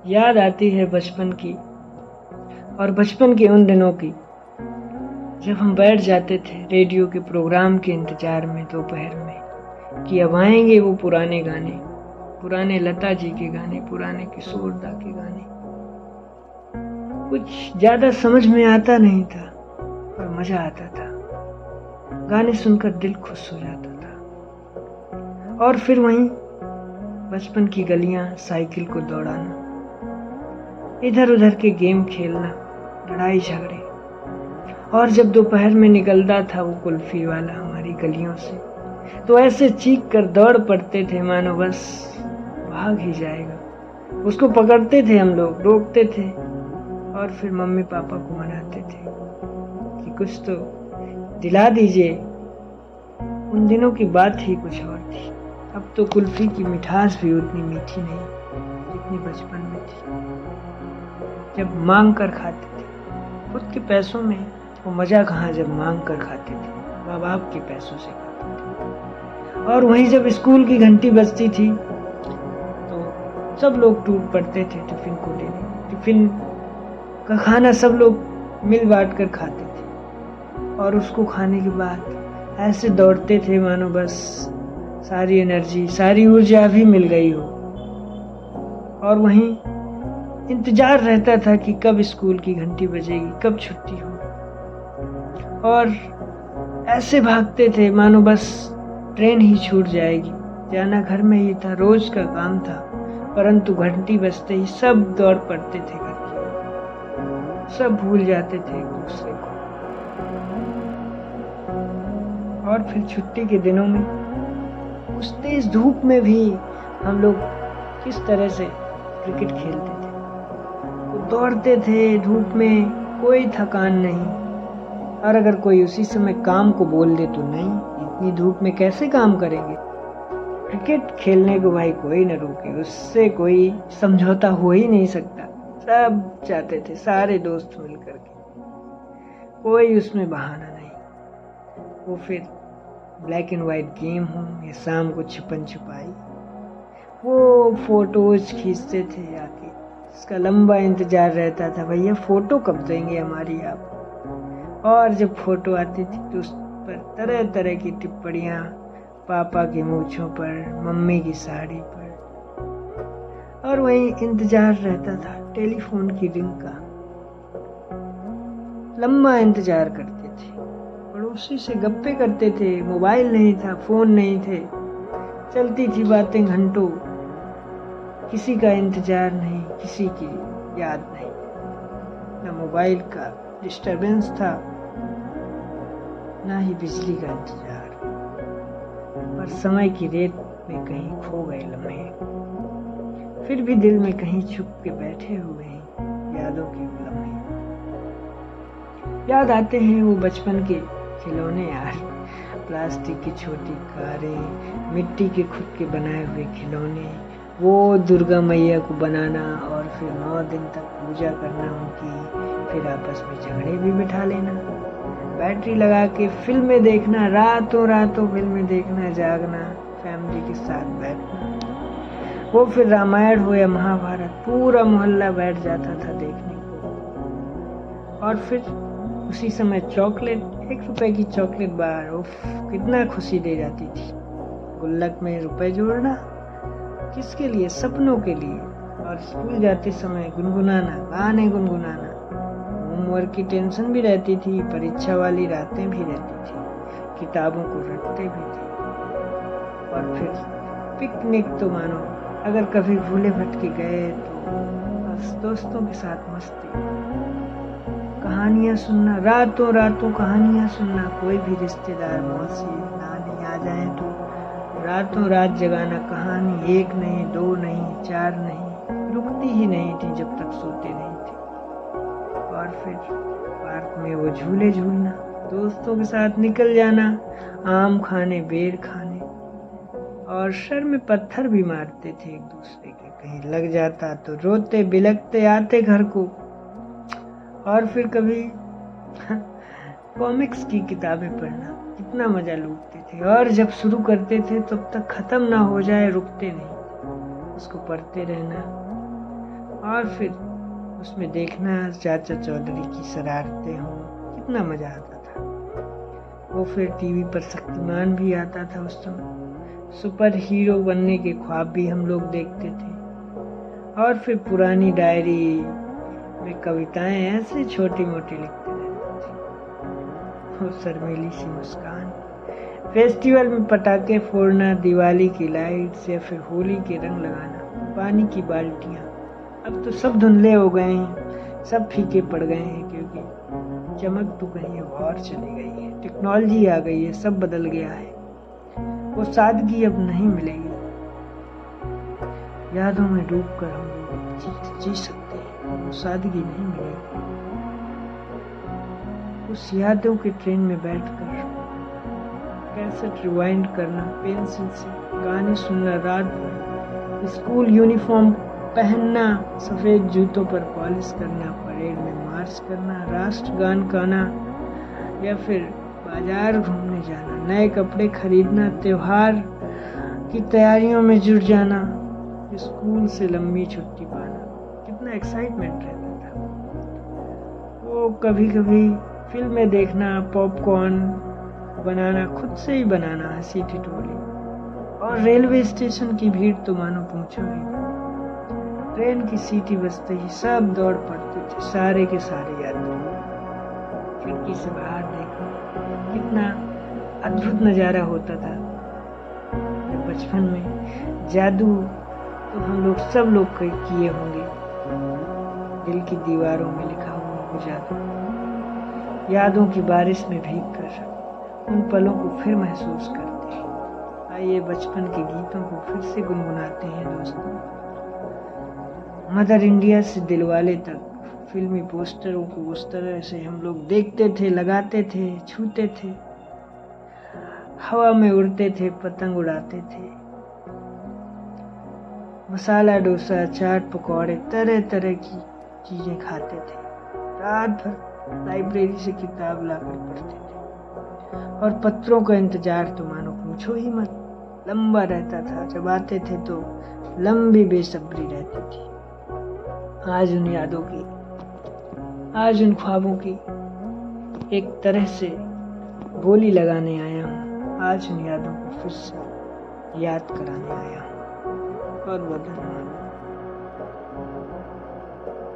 याद आती है बचपन की और बचपन के उन दिनों की जब हम बैठ जाते थे रेडियो के प्रोग्राम के इंतजार में दोपहर में कि अब आएंगे वो पुराने गाने, पुराने लता जी के गाने, पुराने किशोर दा के गाने। कुछ ज्यादा समझ में आता नहीं था पर मजा आता था। गाने सुनकर दिल खुश हो जाता था। और फिर वहीं बचपन की गलियां, साइकिल को दौड़ाना, इधर उधर के गेम खेलना, लड़ाई झगड़े। और जब दोपहर में निकलता था वो कुल्फी वाला हमारी गलियों से, तो ऐसे चीख कर दौड़ पड़ते थे मानो बस भाग ही जाएगा। उसको पकड़ते थे हम लोग, रोकते थे और फिर मम्मी पापा को मनाते थे कि कुछ तो दिला दीजिए। उन दिनों की बात ही कुछ और थी। अब तो कुल्फी की मिठास भी उतनी मीठी नहीं जितनी बचपन में थी, जब मांग कर खाते थे खुद के पैसों में। वो मजा कहाँ जब मांग कर खाते थे, माँ बाप के पैसों से खाते थे। और वहीं जब स्कूल की घंटी बजती थी तो सब लोग टूट पड़ते थे टिफिन को लेने। टिफिन का खाना सब लोग मिल बांट कर खाते थे और उसको खाने के बाद ऐसे दौड़ते थे मानो बस सारी एनर्जी, सारी ऊर्जा भी मिल गई हो। और वहीं इंतजार रहता था कि कब स्कूल की घंटी बजेगी, कब छुट्टी हो। और ऐसे भागते थे मानो बस ट्रेन ही छूट जाएगी। जाना घर में ही था, रोज का काम था, परंतु घंटी बजते ही सब दौड़ पड़ते थे घर की, सब भूल जाते थे एक दूसरे को। और फिर छुट्टी के दिनों में उस तेज धूप में भी हम लोग किस तरह से क्रिकेट खेलते थे। तो दौड़ते थे धूप में, कोई थकान नहीं। और अगर कोई उसी समय काम को बोल दे तो नहीं, इतनी धूप में कैसे काम करेंगे। क्रिकेट खेलने को भाई कोई न रोके, उससे कोई समझौता हो ही नहीं सकता। सब चाहते थे, सारे दोस्त मिलकर के, कोई उसमें बहाना नहीं। वो फिर ब्लैक एंड वाइट गेम हो या शाम को छुपन छुपाई, वो फोटोज खींचते थे आके। इसका लंबा इंतजार रहता था, भैया फोटो कब देंगे हमारी आप। और जब फोटो आती थी तो उस पर तरह तरह की टिप्पणियाँ, पापा की मूंछों पर, मम्मी की साड़ी पर। और वही इंतजार रहता था टेलीफोन की रिंग का। लंबा इंतजार करते थे, पड़ोसी से गप्पे करते थे। मोबाइल नहीं था, फोन नहीं थे, चलती थी बातें घंटों। किसी का इंतजार नहीं, किसी की याद नहीं, न मोबाइल का डिस्टरबेंस था, ना ही बिजली का इंतजार। पर समय की रेत में कहीं खो गए लम्हे, फिर भी दिल में कहीं छुप के बैठे हुए हैं यादों के लम्हे। याद आते हैं वो बचपन के खिलौने यार, प्लास्टिक की छोटी कारें, मिट्टी के खुद के बनाए हुए खिलौने, वो दुर्गा मैया को बनाना और फिर 9 दिन तक पूजा करना उनकी, फिर आपस में झगड़े भी बिठा लेना, बैटरी लगा के फिल्में देखना, रातों रातों फिल्में देखना, जागना, फैमिली के साथ बैठना। वो फिर रामायण हो या महाभारत, पूरा मोहल्ला बैठ जाता था देखने को। और फिर उसी समय चॉकलेट, 1 रुपए की चॉकलेट बार, उफ कितना खुशी दे जाती थी। गुल्लक में रुपए जोड़ना किसके लिए, सपनों के लिए। और स्कूल जाते समय गुनगुनाना, गाने गुनगुनाना। होमवर्क की टेंशन भी रहती थी, परीक्षा वाली रातें भी रहती थी, किताबों को रटते भी थे। और फिर पिकनिक तो मानो अगर कभी भूले भटके गए तो बस दोस्तों के साथ मस्ती, कहानियां सुनना, रातों रातों कहानियां सुनना। कोई भी रिश्तेदार, मौसी, नानी आ जाए तो रातों रात जगाना कहानी, 1 नहीं, 2 नहीं, 4 नहीं, रुकती ही नहीं थी जब तक सोते नहीं थे। और फिर पार्क में वो झूले झूलना, दोस्तों के साथ निकल जाना, आम खाने, बेर खाने। और सर में पत्थर भी मारते थे एक दूसरे के, कहीं लग जाता तो रोते बिलखते आते घर को। और फिर कभी कॉमिक्स की किताबें पढ़ना, कितना मजा लूटते थे। और जब शुरू करते थे तब तक खत्म ना हो जाए रुकते नहीं, उसको पढ़ते रहना। और फिर उसमें देखना चाचा चौधरी की शरारतें हों, कितना मज़ा आता था। वो फिर टीवी पर शक्तिमान भी आता था उस समय, सुपर हीरो बनने के ख्वाब भी हम लोग देखते थे। और फिर पुरानी डायरी में कविताएं ऐसे छोटी मोटी लिखते रहते थे। वो शर्मीली सी मुस्कान, फेस्टिवल में पटाखे फोड़ना, दिवाली की लाइट्स या फिर होली के रंग लगाना, पानी की बाल्टियाँ, अब तो सब धुंधले हो गए हैं, सब फीके पड़ गए हैं, क्योंकि चमक तो कहीं और चली गई है, टेक्नोलॉजी आ गई है, सब बदल गया है। वो सादगी अब नहीं मिलेगी। यादों में डूब कर हम लोग जी सकते हैं, वो सादगी नहीं मिलेगी। उस यादों के ट्रेन में बैठकर कैसेट रिवाइंड करना, पेंसिल से गाने सुनना रात भर, स्कूल यूनिफॉर्म पहनना, सफेद जूतों पर पॉलिश करना, परेड में मार्च करना, राष्ट्रगान गाना, या फिर बाजार घूमने जाना, नए कपड़े खरीदना, त्योहार की तैयारियों में जुट जाना, स्कूल से लंबी छुट्टी पाना, कितना एक्साइटमेंट रहता था। वो कभी कभी फिल्में देखना, पॉपकॉर्न बनाना, खुद से ही बनाना, हंसी ठिठोली, और रेलवे स्टेशन की भीड़ तो मानो पूछो ही। ट्रेन की सीटी बजते ही सब दौड़ पड़ते थे, सारे के सारे यात्री। खिड़की से बाहर देखो, कितना अद्भुत नज़ारा होता था। बचपन में जादू तो हम लोग सब लोग किए होंगे, दिल की दीवारों में लिखा हुआ वो जादू। यादों की बारिश में भीग कर उन पलों को फिर महसूस करते हैं। आइए बचपन के गीतों को फिर से गुनगुनाते हैं दोस्तों। मदर इंडिया से दिलवाले तक फिल्मी पोस्टरों को उस तरह से हम लोग देखते थे, लगाते थे, छूते थे, हवा में उड़ते थे, पतंग उड़ाते थे। मसाला डोसा, चाट पकौड़े, तरह तरह की चीजें खाते थे। रात भर लाइब्रेरी से किताब लाकर पढ़ते थे, और पत्रों का इंतजार तो मानो पूछो ही मत, लंबा रहता था। जब आते थे तो लंबी बेसब्री रहती थी। आज उन यादों की, आज उन ख्वाबों की एक तरह से बोली लगाने आया हूँ। आज उन यादों को फिर से याद कराने आया हूँ और बदलना